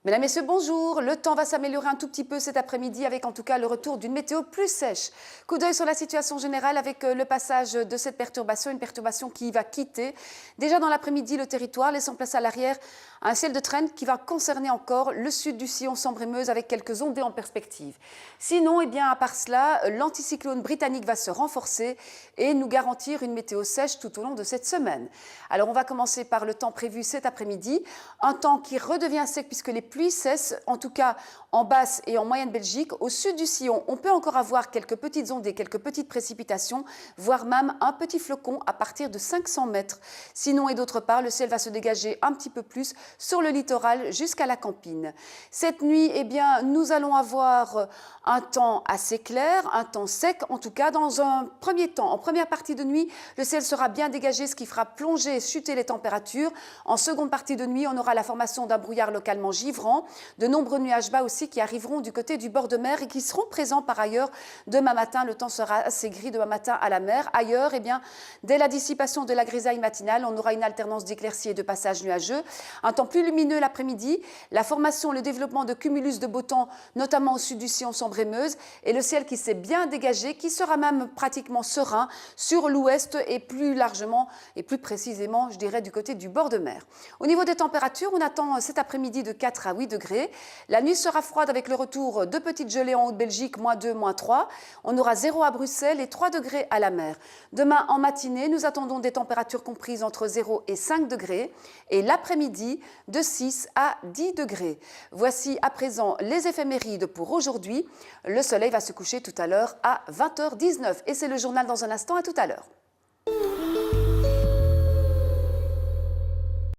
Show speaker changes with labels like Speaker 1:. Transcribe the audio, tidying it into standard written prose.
Speaker 1: Mesdames, Messieurs, bonjour. Le temps va s'améliorer un tout petit peu cet après-midi avec en tout cas le retour d'une météo plus sèche. Coup d'œil sur la situation générale avec le passage de cette perturbation, une perturbation qui va quitter déjà dans l'après-midi le territoire, laissant place à l'arrière un ciel de traîne qui va concerner encore le sud du sillon Sambre-et-Meuse avec quelques ondées en perspective. Sinon, à part cela, l'anticyclone britannique va se renforcer et nous garantir une météo sèche tout au long de cette semaine. Alors on va commencer par le temps prévu cet après-midi, un temps qui redevient sec puisque les pluies cessent, en tout cas en basse et en moyenne Belgique. Au sud du sillon, on peut encore avoir quelques petites ondées, quelques petites précipitations, voire même un petit flocon à partir de 500 mètres. Sinon et d'autre part, le ciel va se dégager un petit peu plus sur le littoral jusqu'à la Campine. Cette nuit, nous allons avoir un temps assez clair, un temps sec. En tout cas, dans un premier temps, en première partie de nuit, le ciel sera bien dégagé, ce qui fera plonger et chuter les températures. En seconde partie de nuit, on aura la formation d'un brouillard localement givrant, de nombreux nuages bas aussi qui arriveront du côté du bord de mer et qui seront présents par ailleurs demain matin. Le temps sera assez gris demain matin à la mer. Ailleurs, dès la dissipation de la grisaille matinale, on aura une alternance d'éclaircies et de passages nuageux. Un temps plus lumineux l'après-midi, la formation, le développement de cumulus de beau temps, notamment au sud du sillon Sambre-et-Meuse, et le ciel qui s'est bien dégagé, qui sera même pratiquement serein sur l'ouest et plus largement et plus précisément, je dirais, du côté du bord de mer. Au niveau des températures, on attend cet après-midi de 4 à 8 degrés. La nuit sera froide avec le retour de petites gelées en Haute-Belgique, -2, -3. On aura 0 à Bruxelles et 3 degrés à la mer. Demain en matinée, nous attendons des températures comprises entre 0 et 5 degrés et l'après-midi de 6 à 10 degrés. Voici à présent les éphémérides pour aujourd'hui. Le soleil va se coucher tout à l'heure à 20h19 et c'est le journal dans un instant. À tout à l'heure.